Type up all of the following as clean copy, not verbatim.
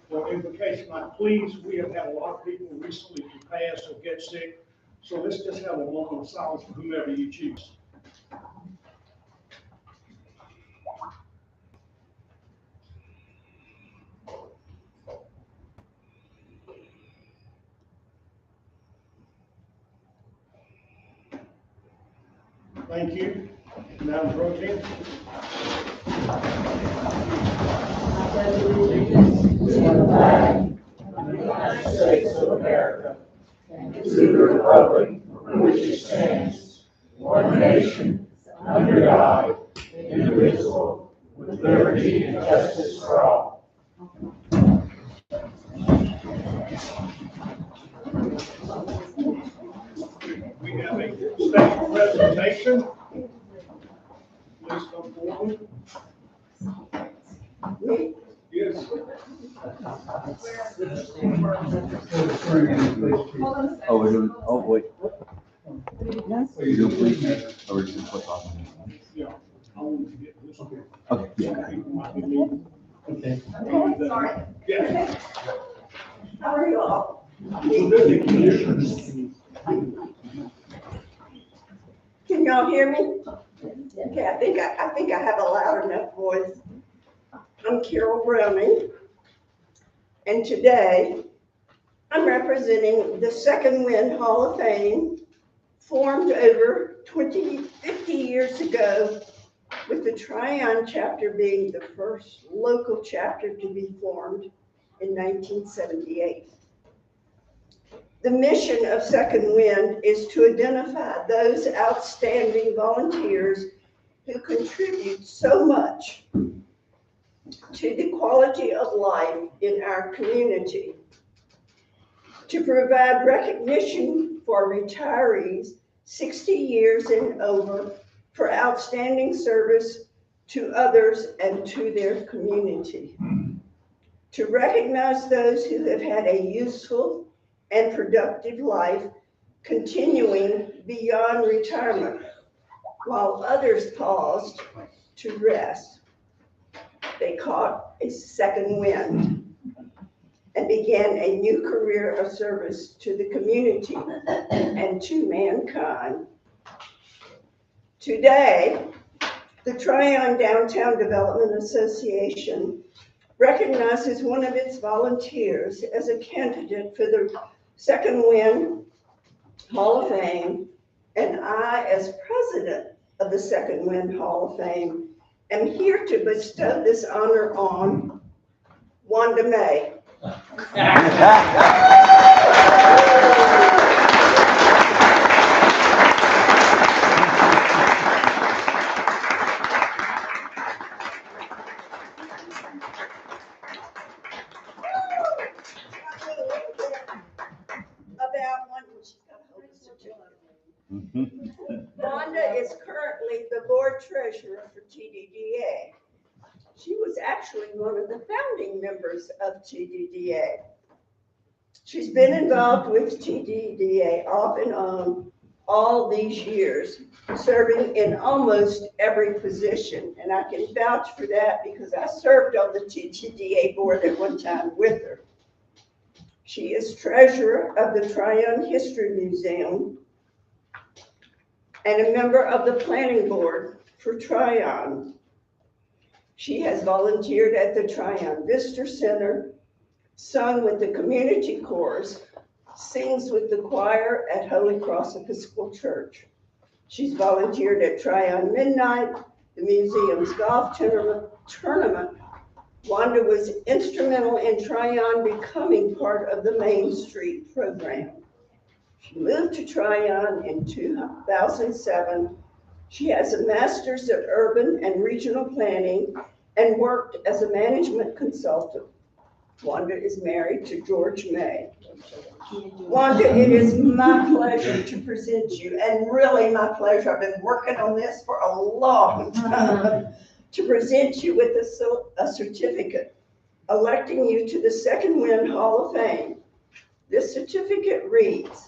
for invocation. Please, we have had a lot of people recently who pass or get sick, so let's just have a moment of silence for whomever you choose. Thank you. Madam Pro Tem. I pledge allegiance to the flag of the United States of America and to the republic for which it stands, one nation, under God, indivisible, with liberty and justice for all. We have a special presentation. Please come forward. Yes. Oh, we're doing, oh, wait. We're doing police, or we're just what's on? Yeah. I want to get this one. Okay, yeah. People might be leaving. Okay. Sorry. Yeah. How are you all? The commissioners. Can y'all hear me? Okay, I think I have a loud enough voice. I'm Carol Browning, and today I'm representing the Second Wind Hall of Fame, formed over 50 years ago, with the Tryon chapter being the first local chapter to be formed in 1978. The mission of Second Wind is to identify those outstanding volunteers who contribute so much to the quality of life in our community, to provide recognition for retirees 60 years and over for outstanding service to others and to their community, to recognize those who have had a useful and productive life continuing beyond retirement, while others paused to rest. They caught a second wind and began a new career of service to the community and to mankind. Today, the Tryon Downtown Development Association recognizes one of its volunteers as a candidate for the Second Wind Hall of Fame, and I, as president of the Second Wind Hall of Fame, am here to bestow this honor on Wanda May. Wanda is currently the board treasurer for TDDA. She was actually one of the founding members of TDDA. She's been involved with TDDA off and on all these years, serving in almost every position. And I can vouch for that because I served on the TDDA board at one time with her. She is treasurer of the Tryon History Museum and a member of the planning board for Tryon. She has volunteered at the Tryon Visitor Center, sung with the community chorus, sings with the choir at Holy Cross Episcopal Church. She's volunteered at Tryon Midnight, the museum's golf tournament. Wanda was instrumental in Tryon becoming part of the Main Street program. She moved to Tryon in 2007. She has a master's of urban and regional planning and worked as a management consultant. Wanda is married to George May. Wanda, it is my pleasure to present you, and really my pleasure. I've been working on this for a long time to present you with a certificate electing you to the Second Wind Hall of Fame. This certificate reads,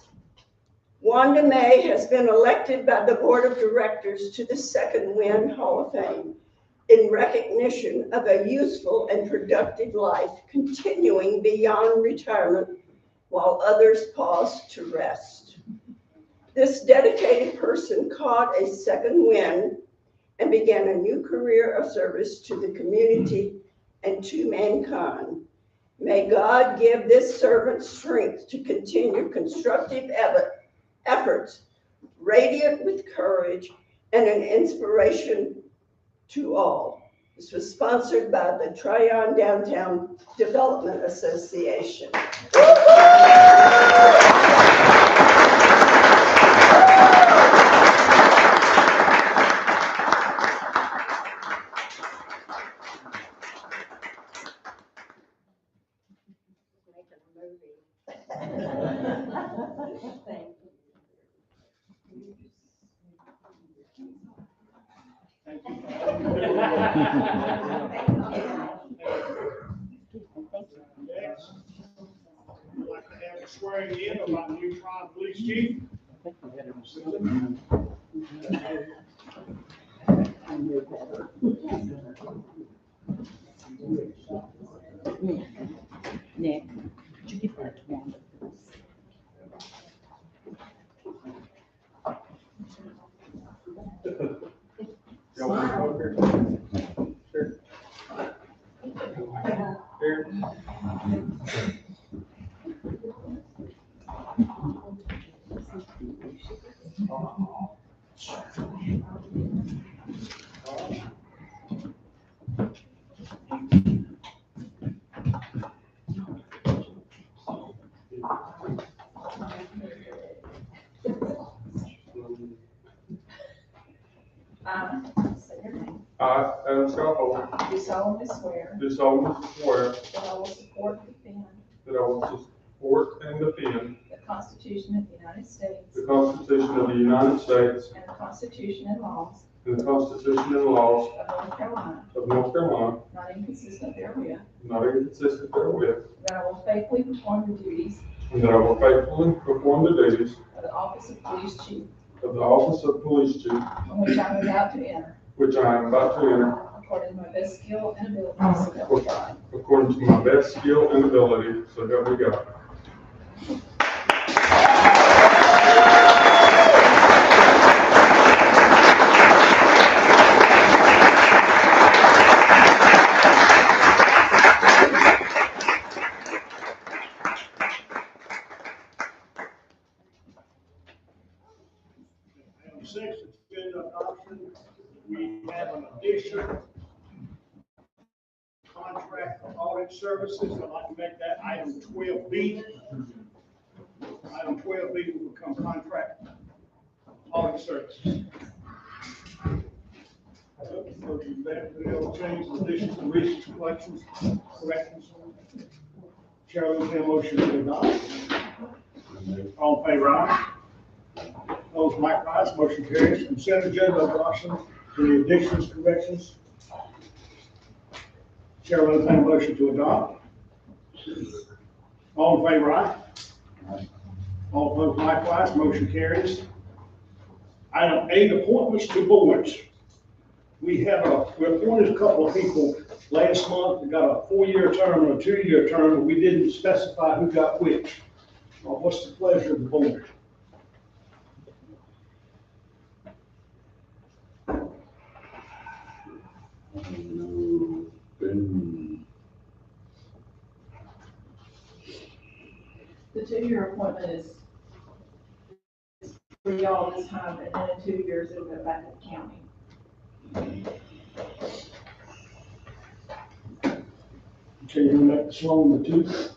Wanda May has been elected by the Board of Directors to the Second Wind Hall of Fame. in recognition of a useful and productive life continuing beyond retirement while others pause to rest. This dedicated person caught a second wind and began a new career of service to the community and to mankind. May God give this servant strength to continue constructive efforts, radiant with courage and an inspiration to all. This was sponsored by the Tryon Downtown Development Association. Thank you. Next, I'd like to have a swearing in of our new Tryon Police Chief. Nick, could you give that to Wanda? Y'all want to come here? Sure. Here. I, Adam Scott Holden, Do solemnly swear do solemnly swear that I will support and defend that I will support and defend the Constitution of the United States the Constitution of the United States and the Constitution and laws and the Constitution and laws of North Carolina, of North Carolina, not inconsistent therewith, not inconsistent therewith, that I will faithfully perform the duties and that I will faithfully perform the duties of the office of police chief, of the office of police chief, on which I am about to enter, which I am about to enter, according to my best skill and ability, so help me God. according to my best skill and ability, so help me God. Item 6, agenda adoption. We have an addition contract for audit services. I'd like to make that item 12B. Item 12B will become contract audit services. Motion back to the old change, additions to recent collections, corrections. Chair will entertain a motion to adopt. All in favor, aye. Those likewise, motion carries. Consent agenda adoption to the additions, corrections. Chair will entertain a motion to adopt. All in favor, aye. All opposed likewise, motion carries. Item 8, appointments to boards. We appointed a couple of people last month that got a 4-year term and a 2-year term, but we didn't specify who got which. What's the pleasure of the board? The 2-year appointment is for y'all this time, and then in 2 years it'll go back to the county. Can you make the Sloan the 2? Is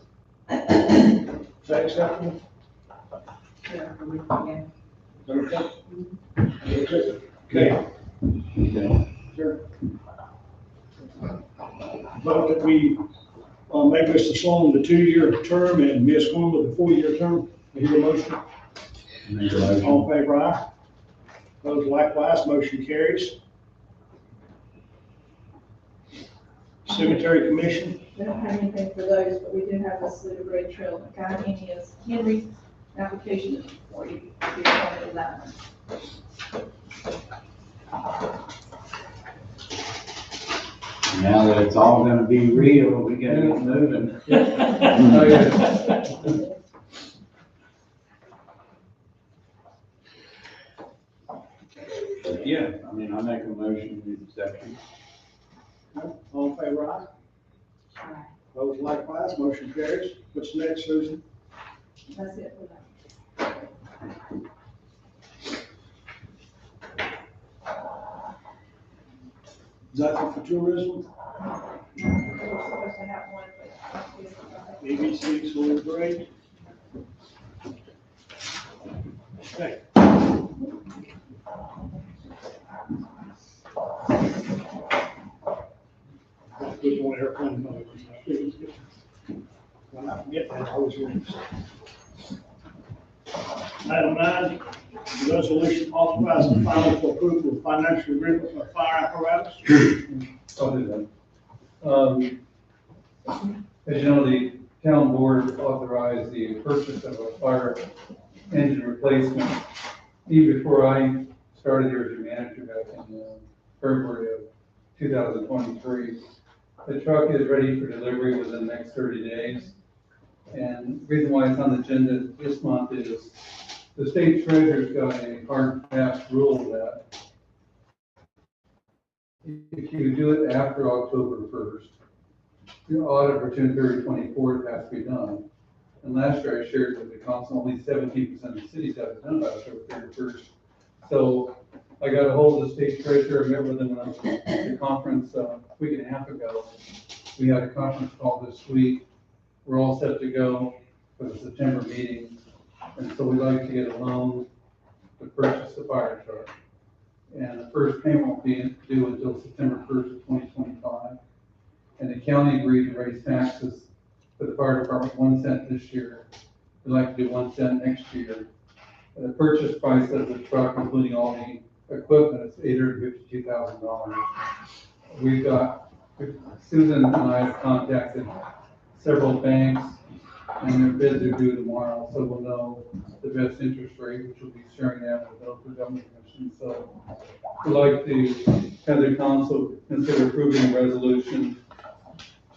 that acceptable? Okay. Okay. Sure. Vote that we make Mr. Sloan the 2-year term and Ms. Quinlan the 4-year term. Hear a motion? All in favor, aye. Those likewise, motion carries. Cemetery Commission. We don't have anything for those, but we do have the Salute of Great Trail. The guy is Henry, application is for you. If you're part of that. Now that it's all gonna be real, we gotta get moving. Oh, yeah. Yeah, I mean, I make a motion to accept it. All in favor, aye? Opposed likewise, motion carries. What's next, Susan? That's it for that. Is that for tourism? We were supposed to have one, but. ABC, so great. Okay. Put one airplane mode. When I forget that, I always remember. Item 9, resolution authorizing final for approval of financial agreement for fire apparatus. I'll do that. As you know, the town board authorized the purchase of a fire engine replacement even before I started here as your manager back in February of 2023. The truck is ready for delivery within the next 30 days. And the reason why it's on the agenda this month is the state treasurer's got a hard and fast rule that if you do it after October 1st, your audit for June 30, 24 has to be done. And last year I shared with the council, only 17% of the cities have it done by October 31st. So I got a hold of the state treasurer, met with them at the conference a week and a half ago. We had a conference call this week. We're all set to go for the September meeting. And so we'd like to get a loan to purchase the fire truck. And the first payment won't be due until September 1st of 2025. And the county agreed to raise taxes for the fire department 1 cent this year. We'd like to do 1 cent next year. The purchase price of the truck, including all the equipment, is $852,000. We've got, Susan and I have contacted several banks, and their bids are due tomorrow, so we'll know the best interest rate, which will be sharing that with the local government commission. So we'd like to have the council consider approving a resolution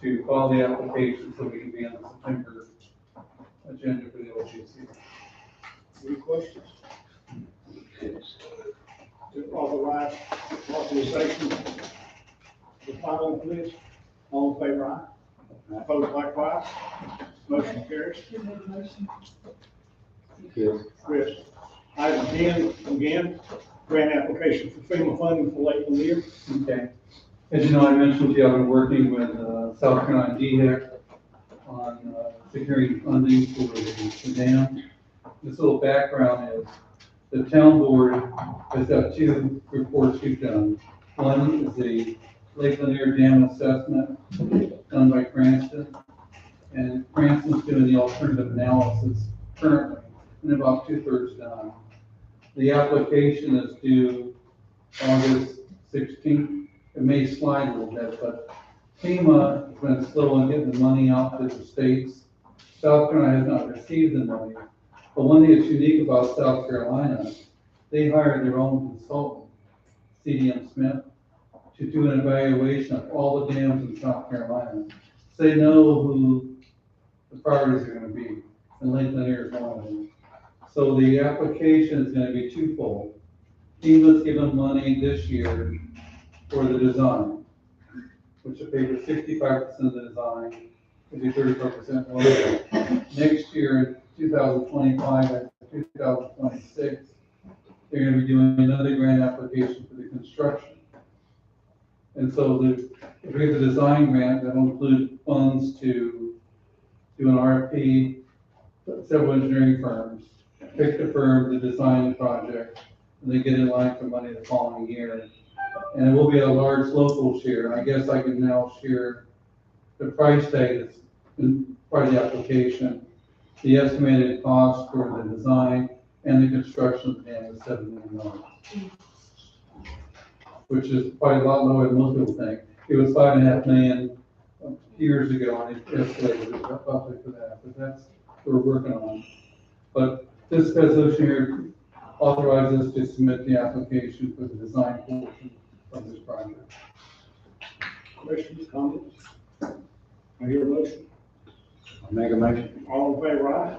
to file the application so we can be on the September agenda for the LGC. Any questions? To authorize authorization, the final, please. All in favor, aye? Opposed likewise, motion carries. Who made the motion? Chris. Item 10, again, grant application for FEMA funding for Lake Lanier. Okay. As you know, I mentioned to you, I've been working with South Carolina DHEC on securing funding for the dam. This little background is the town board has got 2 reports we've done. One is the Lake Lanier Dam assessment done by Cranston. And Cranston's doing the alternative analysis currently, and about 2/3 done. The application is due August 16th. It may slide a little bit, but FEMA has been slow in getting the money out to the states. South Carolina has not received the money. But one thing that's unique about South Carolina, they hired their own consultant, CDM Smith, to do an evaluation of all the dams in South Carolina. So they know who the priorities are gonna be, and Lake Lanier is one of them. So the application is gonna be twofold. FEMA's given money this year for the design, which will pay for 65% of the design, will be 34% more. Next year, 2025 and 2026, they're gonna be doing another grant application for the construction. And so if we have the design grant, that'll include funds to do an RFP, several engineering firms, pick the firm to design the project, and they get in line for money the following year. And it will be a large local share. I guess I can now share the price tag that's in part of the application. The estimated cost for the design and the construction of the dam is $7 million, which is quite a lot lower than most people think. It was $5.5 million years ago, and it escalated roughly for that, but that's what we're working on. But this resolution here authorizes us to submit the application for the design portion of this project. Questions, comments? I hear a motion. I'll make a motion. All in favor, aye?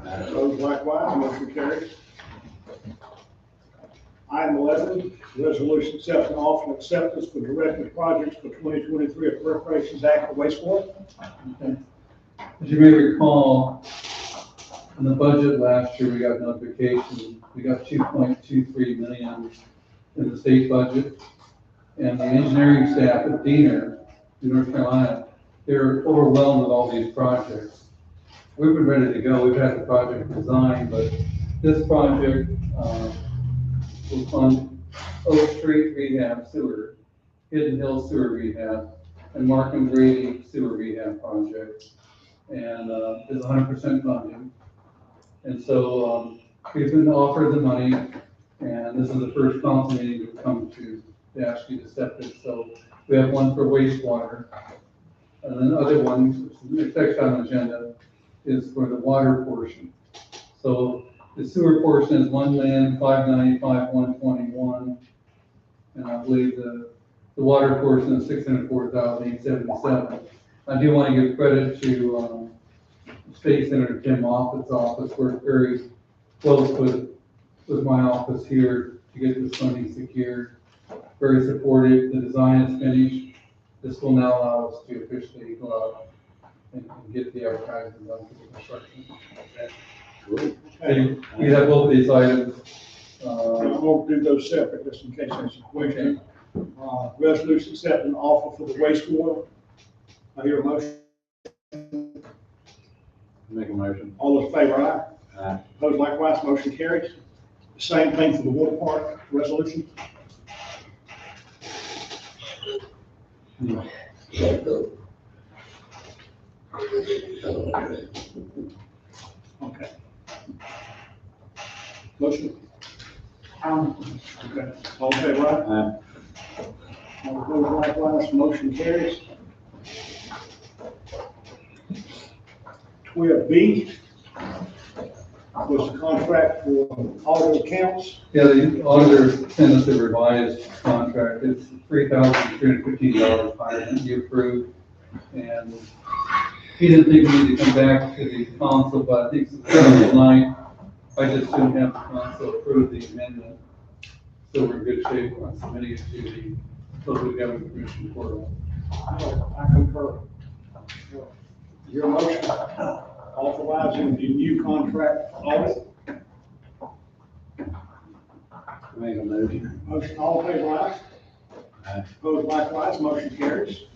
Opposed likewise, motion carries. Item 11, resolution accepting offer of acceptance for directed projects for 2023 Appropriations Act for wastewater. Okay. As you may recall, in the budget last year, we got notification, we got 2.23 million in the state budget. And the engineering staff at Diener, in North Carolina, they're overwhelmed with all these projects. We've been ready to go, we've had the project designed, but this project, will fund Oak Street Rehab Sewer, Hidden Hill Sewer Rehab, and Markham Grady Sewer Rehab project. And, is 100% funding. And so, we've been offered the money, and this is the first council meeting we've come to ask you to accept it. So we have one for wastewater, and then the other one, which is next on the agenda, is for the water portion. So the sewer portion is 1,595,121, and I believe the water portion is 604,877. I do want to give credit to State Senator Tim Moffitt's office. Worked very close with my office here to get this funding secured. Very supportive. The design is finished. This will now allow us to officially go out and get the advertising done for the construction. Okay. We have both of these items. I'm going to do those separate, just in case there's a question. Resolution accepting offer for the wastewater. I hear a motion. Make a motion. All those in favor, aye? Aye. Opposed likewise, motion carries. Same thing for the water park resolution. Okay. Motion. Okay. All in favor, aye? Aye. All opposed likewise, motion carries. 12B was the contract for auto accounts. Yeah, the auditor sent us a revised contract. It's $3,315 higher than you approved. And he didn't think we need to come back to the council, but I think September 9th, I just didn't have the council approve the amendment. So we're in good shape on submitting it to the local government commission portal. I concur. Your motion authorizing the new contract audit. Make a motion. Motion, all in favor, aye? Aye. Opposed likewise, motion carries.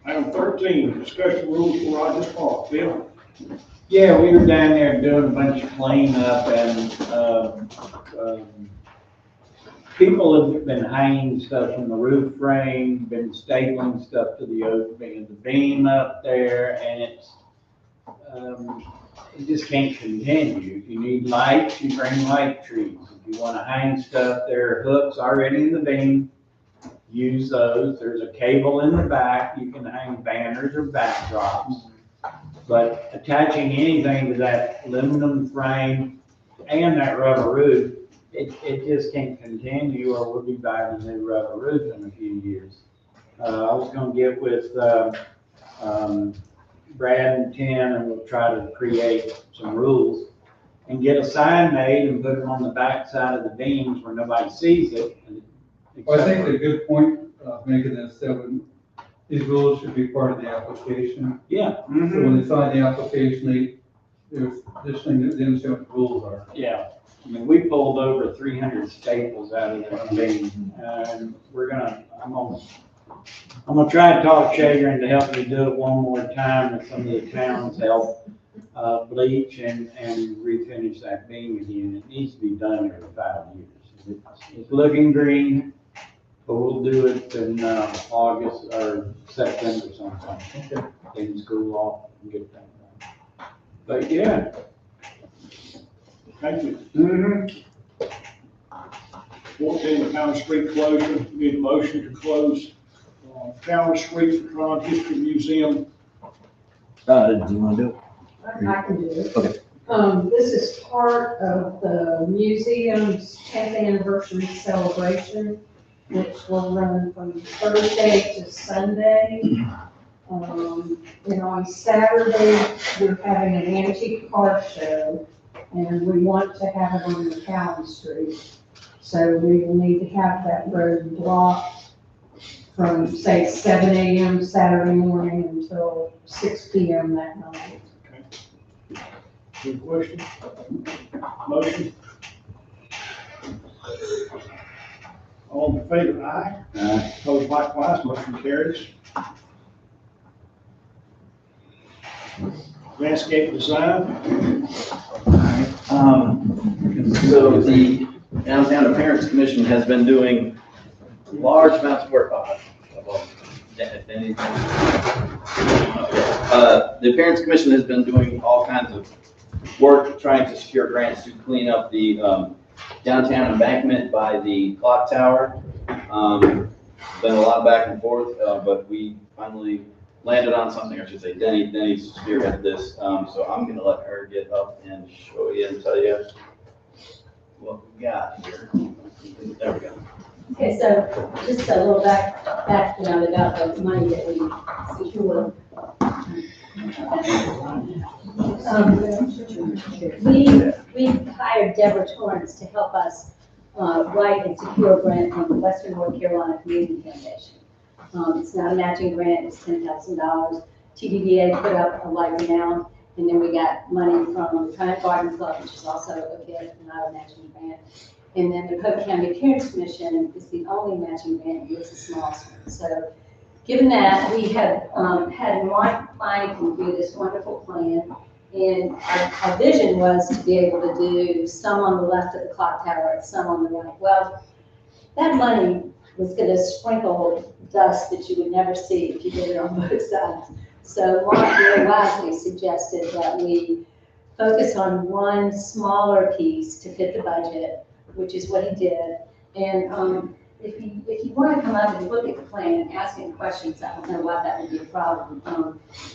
Item 13, discussion rules for Rogers Park. Bill? Yeah, we were down there doing a bunch of cleanup and, people have been hanging stuff from the roof frame, been stapling stuff to the opening of the beam up there, and it just can't continue. If you need lights, you bring light trees. If you wanna hang stuff, there are hooks already in the beam, use those. There's a cable in the back, you can hang banners or backdrops. But attaching anything to that aluminum frame and that rubber roof, it just can't continue, or we'll be buying a new rubber roof in a few years. I was gonna get with, Brad and Tim, and we'll try to create some rules and get a sign made and put them on the back side of the beams where nobody sees it. Well, I think a good point of making this, that these rules should be part of the application. Yeah. So when they sign the application, there's this thing that they understand what the rules are. Yeah, I mean, we pulled over 300 staples out of that beam, and I'm gonna try to talk Shager into help me do it one more time with some of the towns help, bleach and refinish that beam again. It needs to be done every 5 years. It's looking green, but we'll do it in, August or September sometime. Things cool off and get that done. But yeah. Thank you. Mm-hmm. 14, the Town Street closure. Need a motion to close Town Street for Tron History Museum. Do you wanna do it? I can do it. Okay. This is part of the museum's 10th anniversary celebration. which will run from Thursday to Sunday. And on Saturday, we're having an antique car show, and we want to have it on McCowan Street. So we will need to have that road blocked from, say, 7 a.m. Saturday morning until 6 p.m. that night. Any questions? Motion? All in favor, aye. Aye. Opposed likewise, motion carries. Landscape design, So the Downtown Appearance Commission has been doing large amounts of work on it. The Appearance Commission has been doing all kinds of work trying to secure grants to clean up the downtown embankment by the clock tower. Been a lot of back and forth, but we finally landed on something, or I should say Denny spearheaded this. So I'm gonna let her get up and show you and tell you what we got here. There we go. Okay, so just a little background about the money that we secured. We hired Deborah Torrance to help us write and secure a grant from the Western North Carolina Community Foundation. It's not a matching grant, it's $10,000. TDDA put up a like amount, and then we got money from the Triumph Garden Club, which is also a gift, not a matching grant. And then the Polk County Appearance Commission is the only matching grant, and it's the smallest one. So given that, we have had Mark Klein do this wonderful plan, and our vision was to be able to do some on the left of the clock tower and some on the right. Well, that money was going to sprinkle dust that you would never see if you did it on both sides. So Mark very wisely suggested that we focus on one smaller piece to fit the budget, which is what he did. And if you want to come up and look at the plan and ask any questions, I don't know why that would be a problem,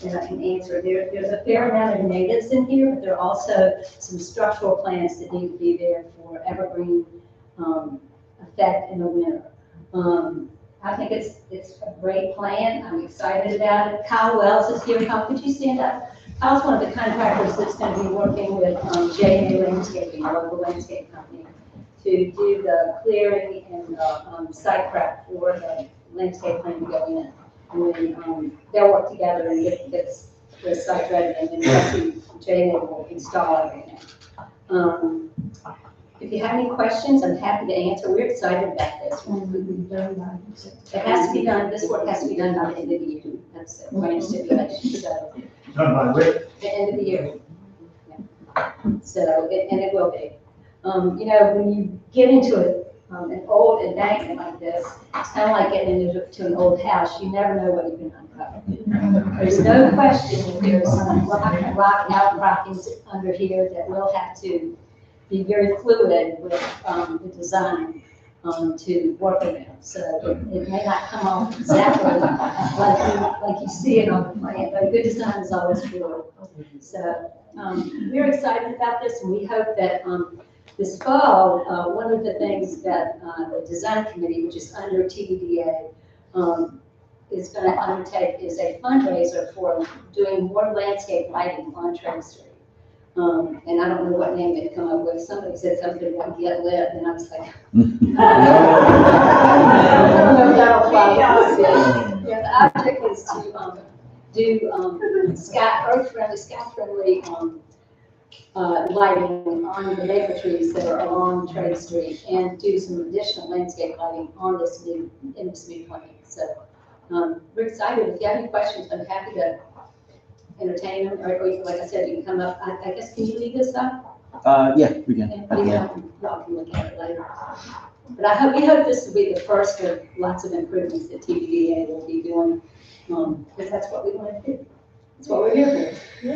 and I can answer. There's a fair amount of natives in here, but there are also some structural plants that need to be there for evergreen effect in the winter. I think it's a great plan. I'm excited about it. Kyle Wells is here. Kyle, could you stand up? Kyle's one of the contractors that's going to be working with J&A Landscaping, a local landscape company, to do the clearing and the site prep for the landscape plan to go in. And then they'll work together and get the site ready, and then Jesse, J&A will install everything. If you have any questions, I'm happy to answer. We're excited about this. It has to be done, this work has to be done by the end of the year. That's the grant stipulation, so. done by Rick. The end of the year. Yeah. So, and it will be. You know, when you get into an old embankment like this, it's kind of like getting into an old house. You never know what you're going to uncover. There's no question that there's some rock outcroppings under here that will have to be very fluid with the design to work around. So it may not come off exactly like you see it on the plan, but a good design is always good. So we're excited about this, and we hope that this fall, one of the things that the design committee, which is under TDDA, is going to undertake is a fundraiser for doing more landscape lighting on Trade Street. And I don't know what name they've come up with. Somebody said something about Get Lit, and I was like, yeah, the object is to do earth-friendly, sky-friendly lighting on the maple trees that are along Trade Street, and do some additional landscape lighting on this new plan. So we're excited. If you have any questions, I'm happy to entertain them, or like I said, you can come up. I guess, can you leave this up? Yeah, we can. And y'all can look at it later. But we hope this will be the first of lots of improvements that TDDA will be doing, because that's what we want to do. That's what we're here for.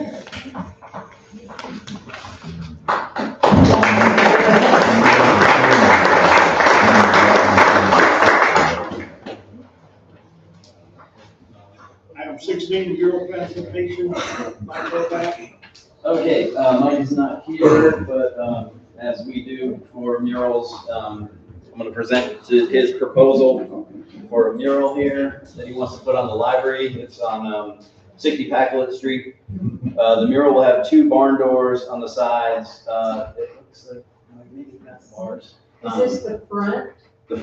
Item 16, mural presentation. Mike, go back. Okay, Mike is not here, but as we do for murals, I'm gonna present his proposal for a mural here that he wants to put on the library. It's on 60 Packlet Street. The mural will have 2 barn doors on the sides. It looks like maybe that's bars. Is this the front? The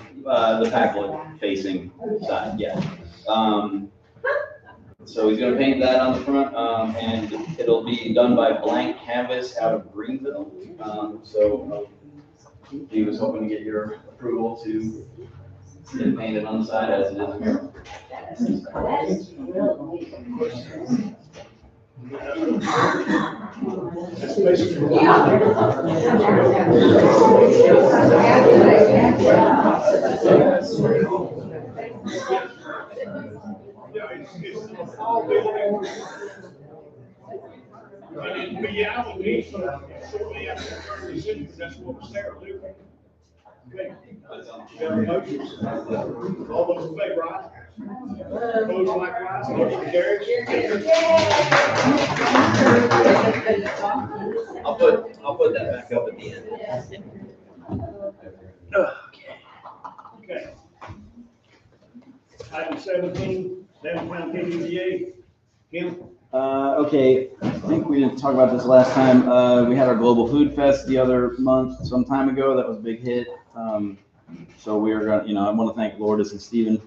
Packlet facing side, yeah. So he's gonna paint that on the front, and it'll be done by Blank Canvas out of Greenville. He was hoping to get your approval to get it painted on the side as it is a mural. That is really neat. That's basically. Yeah, it's all building. But yeah, I would need some, shortly after the turn is in, that's what was there, Luke. Okay. We have a motion. All those in favor, aye? Opposed likewise, motion carries. I'll put that back up at the end. Okay. Item 17, downtown PDA. Kim? Okay, I think we didn't talk about this last time. We had our Global Food Fest the other month, some time ago. That was a big hit. So we are going to, I want to thank Lourdes and Stephen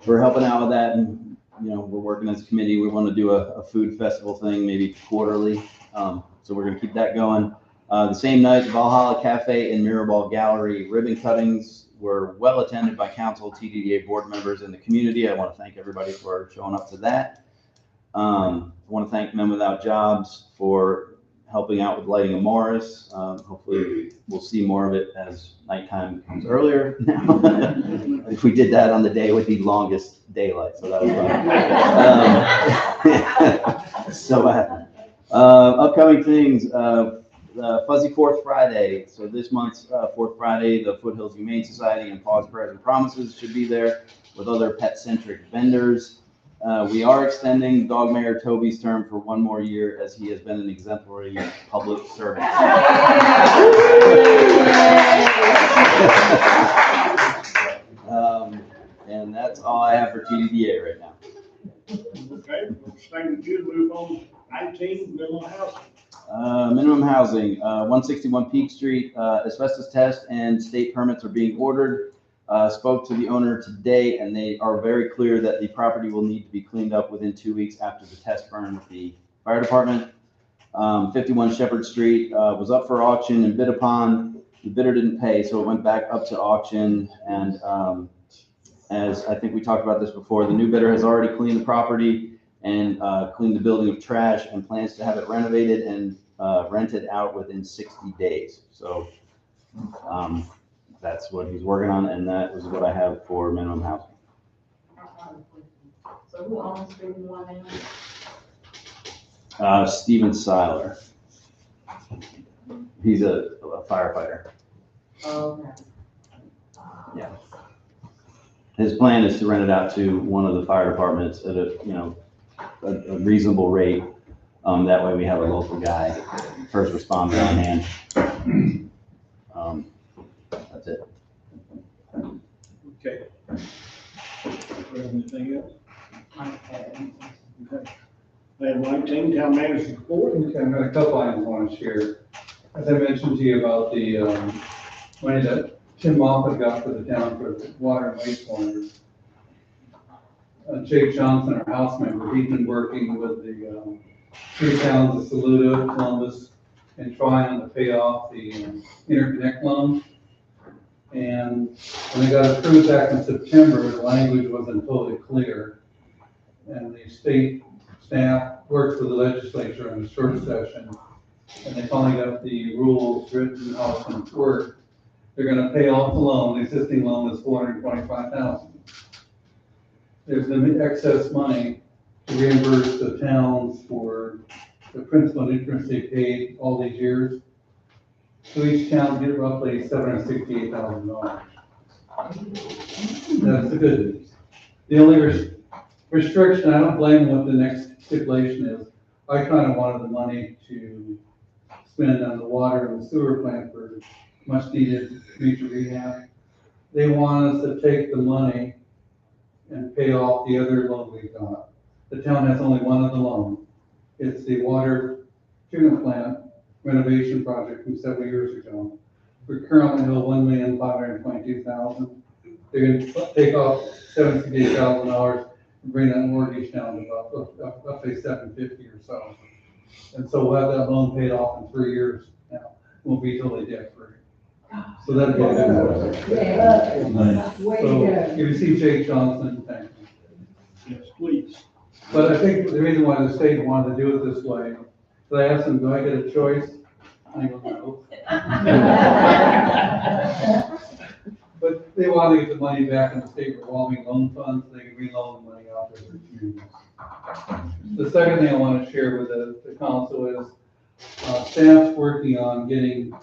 for helping out with that. And, we're working as a committee. We want to do a food festival thing, maybe quarterly. So we're going to keep that going. The same night, Valhalla Cafe and Mirrorball Gallery ribbon cuttings were well attended by council, TDDA board members, and the community. I want to thank everybody for showing up to that. I want to thank Men Without Jobs for helping out with lighting of Morris. Hopefully we'll see more of it as nighttime becomes earlier now. If we did that on the day with the longest daylight, so that was fun. Upcoming things, Fuzzy Fourth Friday. So this month's Fourth Friday, the Foothills Humane Society and Paws, Prayers, and Promises should be there with other pet-centric vendors. We are extending Dog Mayor Toby's term for 1 more year as he has been an exemplary public servant. And that's all I have for TDDA right now. Okay, thank you. Move on. 19, minimum housing. Minimum housing, 161 Peak Street, asbestos test and state permits are being ordered. Spoke to the owner today, and they are very clear that the property will need to be cleaned up within 2 weeks after the test burn with the fire department. 51 Shepherd Street was up for auction and bid upon. The bidder didn't pay, so it went back up to auction. And as I think we talked about this before, the new bidder has already cleaned the property and cleaned the building of trash and plans to have it renovated and rented out within 60 days. So that's what he's working on, and that is what I have for minimum housing. So who owns 51 now? Steven Seiler. He's a firefighter. Okay. Yeah. His plan is to rent it out to one of the fire departments at a reasonable rate. That way we have a local guy, first responder on hand. That's it. Okay. Anything else? Okay. Item 19, town manager's report. Okay, I've got a couple items I want to share. As I mentioned to you about the money that Tim Moffett got for the town for water and wastewater. Jake Johnson, our house member, he's been working with the 3 towns of Saluda, Columbus, and trying to pay off the interconnect loan. And when they got approved back in September, the language wasn't totally clear. And the state staff worked with the legislature in a short session, and they finally got the rules written how it's going to work. They're going to pay off the loan. The existing loan is $425,000. There's the excess money to reimburse the towns for the principal and interest they paid all these years. So each town get roughly $768,000. That's the good news. The only restriction, I don't blame what the next stipulation is. I kind of wanted the money to spend on the water and the sewer plant for much needed future rehab. they want us to take the money and pay off the other loan we've got. The town has only one of the loans. It's the water treatment plant renovation project from several years ago. We currently owe $1,522,000. They're gonna take off $78,000 and bring that mortgage down to about, roughly $750 or so. And so we'll have that loan paid off in 3 years now. We'll be totally debt free. So that'd be a good one. Yeah. Way to So go. if you see Jake Johnson, thank you. Yes, please. But I think the reason why the state wanted to do it this way, so I asked them, do I get a choice? I go, no. But they want to get the money back in the state revolving loan fund, so they can reloan the money out to their communities. The second thing I want to share with the council is, staff's working on getting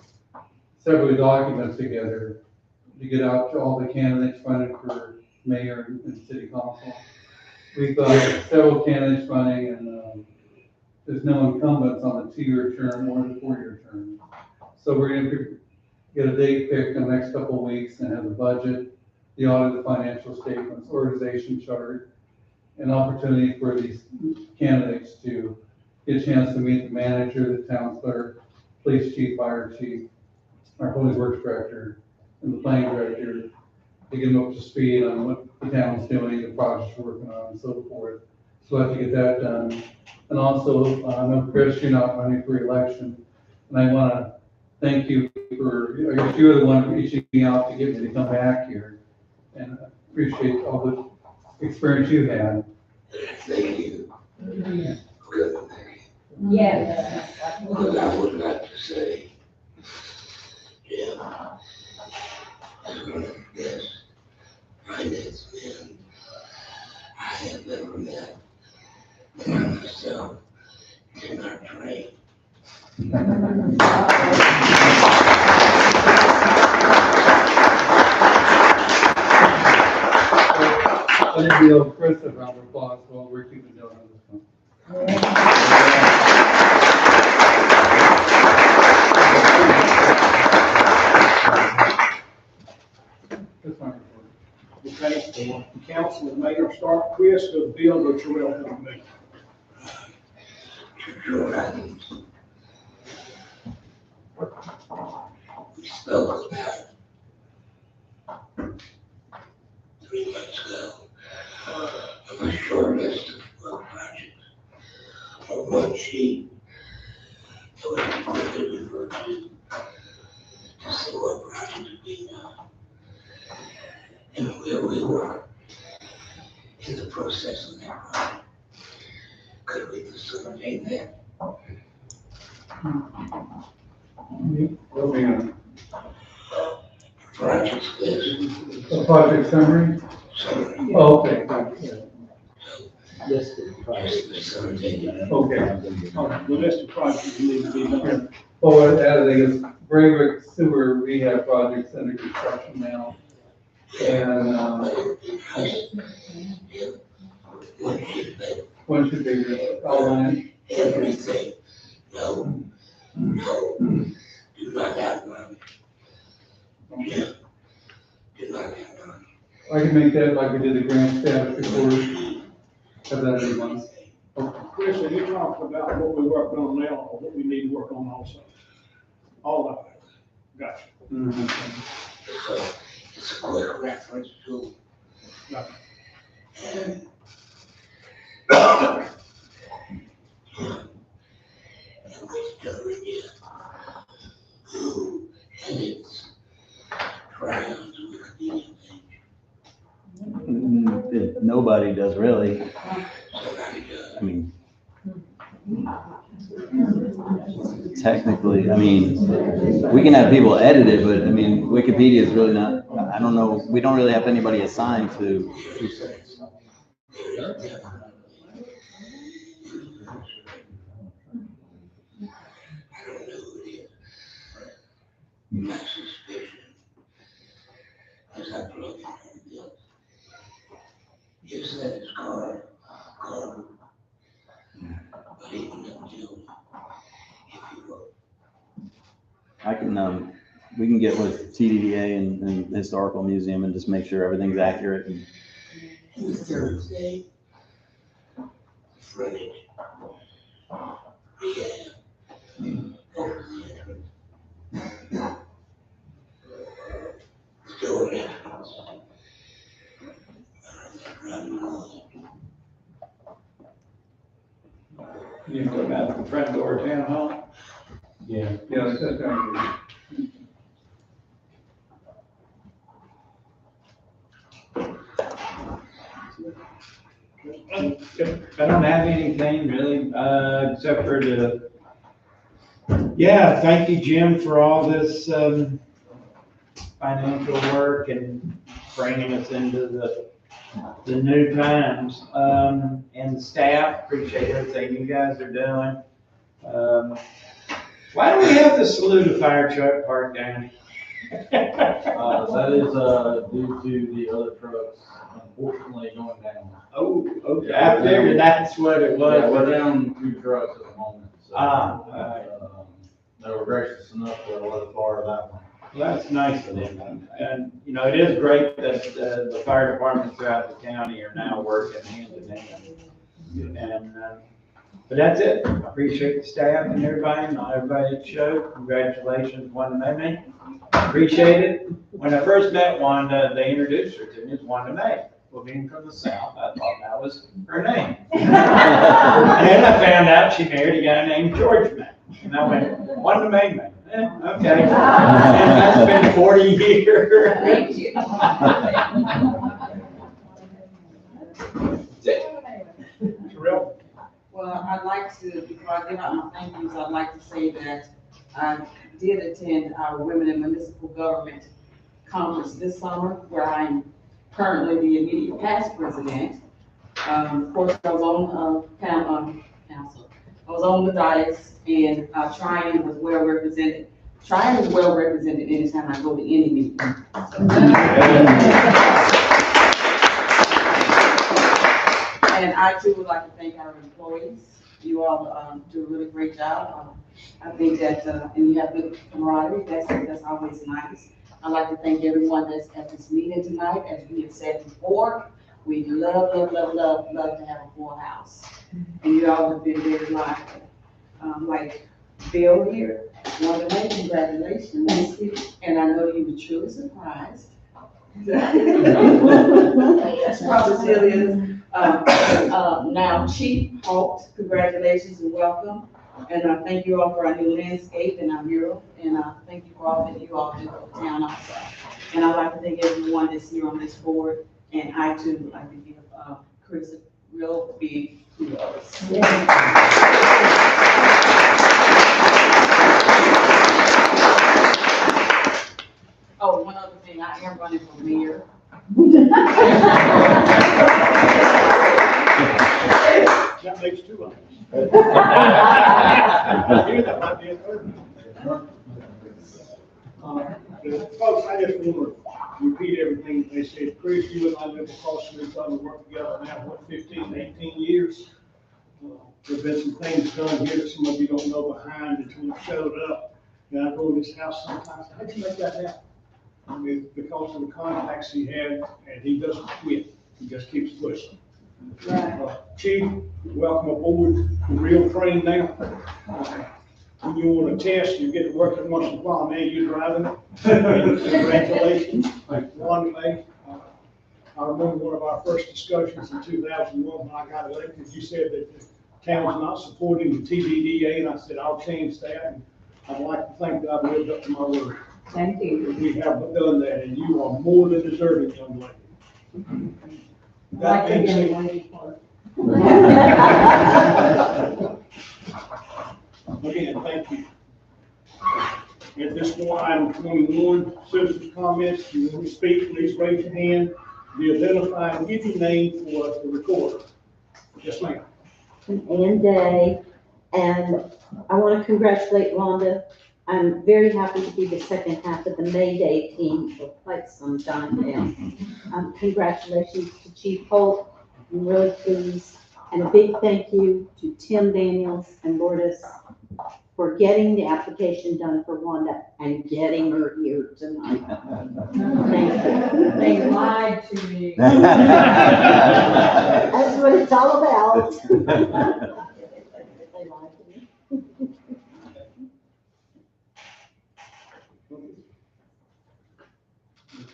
several documents together to get out to all the candidates running for mayor and city council. We've got several candidates running, and there's no incumbents on the 2-year term or the 4-year term. So we're gonna get a date picked in the next couple of weeks and have the budget, the audit, the financial statements, organization chart, an opportunity for these candidates to get a chance to meet the manager, the town clerk, police chief, fire chief, our public works director, and the planning director, to get them up to speed on what the town's doing, the projects we're working on, and so forth. So I have to get that done. And also, I know, Chris, you're not running for election, and I want to thank you for, I guess you're the one reaching me out to get me to come back here, and I appreciate all the experience you had. Thank you. Good, thank you. Yeah. What I would like to say, Jim, is one of the best finance men I have ever met. And I myself cannot train. I think we owe Chris a round of applause while we're keeping doing this one. That's fine. Okay, the council and mayor start, Chris, the bill that Terrell helped me. Your items. We spoke about 3 months ago of a short list of work projects on one sheet that would be quickly referred to see what projects are being done and where we were in the process of that project. Could we facilitate that? Projects list. A project summary? Summary. Oh, okay. Just facilitate it. Okay. The list of projects need to be done. Well, what I added is Braywick sewer rehab projects under construction now. And, one should be outlined. Everything. No, do not have money. Yeah, do not have money. I can make that like we did the grant status before, have that every month. Chris, have you talked about what we're working on now or what we need to work on also? All of it. Gotcha. It's a quick reference tool. Gotcha. And what's doing it? Who edits crowns with the image? Nobody does really. Somebody does. I mean, technically, I mean, we can have people edit it, but I mean, Wikipedia is really not, I don't know, we don't really have anybody assigned to. I don't know who it is. My suspicion, as I plug in on this, is that it's Carter. But even though, if you will. I can we can get with TDDA and Historical Museum and just make sure everything's accurate. And Thursday, Friday. Store entrance. You go about the front door of town hall? Yeah. Yeah, it's that kind of. I don't have anything really, except for yeah, thank you, Jim, for all this, financial work and bringing us into the new times. And the staff, appreciate everything you guys are doing. Why do we have to salute a fire truck parked down? That is, due to the other trucks unfortunately going down. Oh, okay, I figured that's what it was. Yeah, we're down 2 trucks at the moment, so. Alright. They were gracious enough to let us borrow that one. Well, that's nice of them. And, you know, it is great that the fire departments throughout the county are now working hand in hand. And, but that's it. Appreciate the staff and everybody, not everybody at the show. Congratulations, Wanda May. Appreciate it. When I first met Wanda, they introduced her to me as Wanda May. Well, being from the South, I thought that was her name. And then I found out she married a guy named George May. And I went, Wanda May. Okay. And that's been 40 years. Thank you. Terrell? Well, I'd like to, before I give out my thank yous, I'd like to say that I did attend our Women in Municipal Government Conference this summer, where I'm currently the immediate past president. Of course, I was on, council. I was on the dais, and, Tryon was well represented. Tryon is well represented anytime I go to any meeting. And I too would like to thank our employees. You all do a really great job. I think that, and you have good camaraderie, that's always nice. I'd like to thank everyone that's at this meeting tonight. As we have said before, we love to have a full house. And you all have been very lively. Like Bill here, Wanda May, congratulations. And I know you were truly surprised. That's probably still is. Now Chief Holt, congratulations and welcome. And thank you all for our new landscape and our mural. And thank you for all that you all do for the town also. And I'd like to thank everyone that's here on this board. And I too would like to give Chris a real big kudos. Oh, one other thing, I am running for mayor. That makes 2 of us. I hear that might be a third. Folks, I just want to repeat everything they said. Chris, you and I live across from each other, work together now, 15, 18 years. There've been some things done here that some of you don't know behind until you showed up. And I go to this house sometimes, how'd you make that happen? I mean, because of the contacts he had, and he doesn't quit. He just keeps pushing. Chief, welcome aboard the real train now. When you want a test, you get to work it once in a while, man, you're driving it. Congratulations, Wanda May. I remember one of our first discussions in 2001 when I got elected, you said that the town's not supporting the TDDA, and I said, I'll change that. And I'd like to think that I've lived up to my word. Thank you. We have done that, and you are more than deserving, young lady. That being said, again, thank you. At this point, item 21, citizens' comments. If you want to speak, please raise your hand, be identified, and give your name for the recorder. Yes, ma'am. And Day, and I want to congratulate Wanda. I'm very happy to be the second half of the May Day team for quite some time now. Congratulations to Chief Holt. I'm really pleased. And a big thank you to Tim Daniels and Lourdes for getting the application done for Wanda and getting her here tonight. Thank you. They lied to me. That's what it's all about. They lied to me.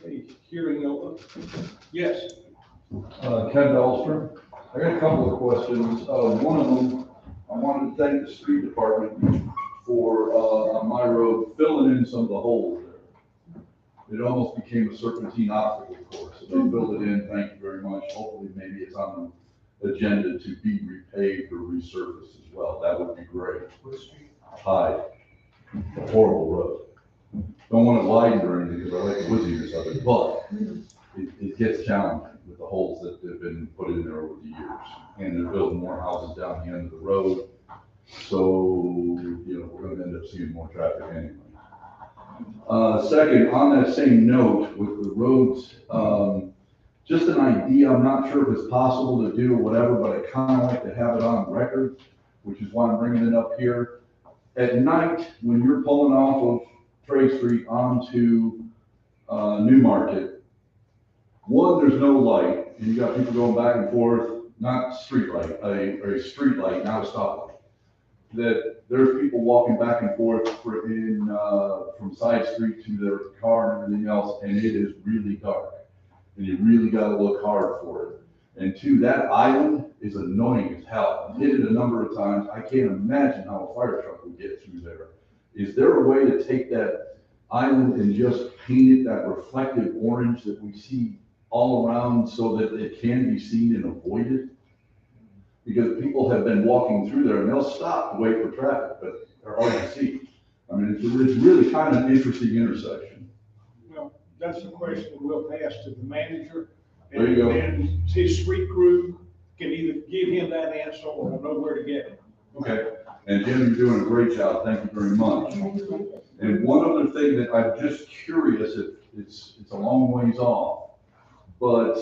Okay, hearing no other. Yes. Ken Dahlstrom. I got a couple of questions. One of them, I wanted to thank the street department for, on my road, filling in some of the holes there. It almost became a serpentine obstacle course, so they filled it in, thank you very much. Hopefully, maybe it's on the agenda to be repaved or resurfaced as well, that would be great. Hyde, a horrible road. Don't want it widened or anything, because I like the wooziness of it, but it gets challenging with the holes that have been put in there over the years. And they're building more houses down the end of the road. So, we're gonna end up seeing more traffic anyway. Second, on that same note with the roads, just an idea, I'm not sure if it's possible to do or whatever, but I kind of like to have it on record, which is why I'm bringing it up here. At night, when you're pulling off of Trade Street onto Newmarket, one, there's no light, and you got people going back and forth, not street light, a street light, not a stoplight. That there's people walking back and forth from side street to their car and everything else, and it is really dark. And you really gotta look hard for it. And two, that island is annoying as hell. I've hit it a number of times. I can't imagine how a fire truck would get through there. Is there a way to take that island and just paint it that reflective orange that we see all around so that it can be seen and avoided? Because people have been walking through there and they'll stop to wait for traffic, but they're hard to see. I mean, it's really kind of an interesting intersection. Well, that's a question we'll pass to the manager. There you go. And his street crew can either give him that answer or know where to get it. Okay, and Jim, you're doing a great job, thank you very much. And one other thing that I'm just curious, if it's a long ways off, but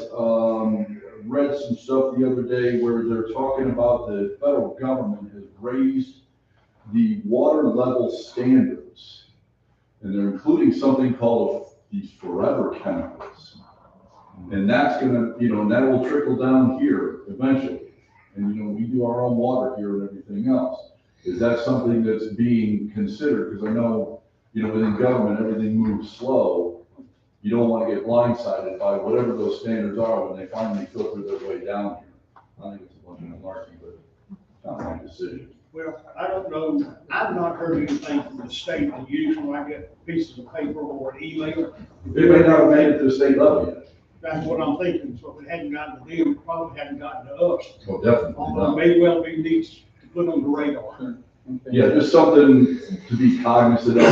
read some stuff the other day where they're talking about the federal government has raised the water level standards. And they're including something called these forever chemicals. And that's gonna, and that will trickle down here eventually. And, we do our own water here and everything else. Is that something that's being considered? Because I know, within government, everything moves slow. You don't want to get blindsided by whatever those standards are when they finally filter their way down here. I think it's a bunch of malarkey, but not my decision. Well, I don't know, I've not heard anything from the state that usually I get pieces of paper or an email. They may not have made it to the state level yet. That's what I'm thinking, so if it hadn't gotten to them, it probably hadn't gotten to us. Well, definitely Although not. may well be needs to put on the radar. Yeah, just something to be cognizant of. I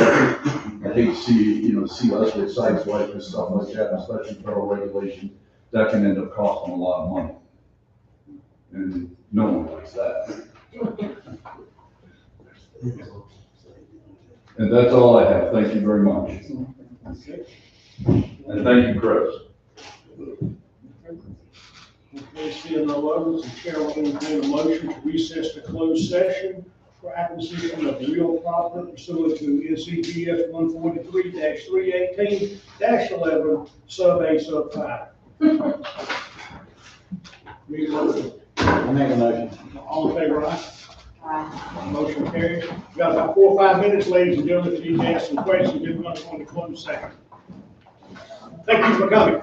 hate to see us get sideswiped and stuff like that, especially federal regulation. That can end up costing a lot of money. And no one likes that. And that's all I have. Thank you very much. And thank you, Chris. Okay, seeing no others, the chair will entertain a motion to recess to closed session for acquisition of real property pursuant to NCGS 143-318-11, sub A, sub 5. Need a motion? I make a motion. All in favor, aye? Motion carries. We've got about 4 or 5 minutes, ladies and gentlemen, if you need to ask some questions, we're going to go into closed session. Thank you for coming.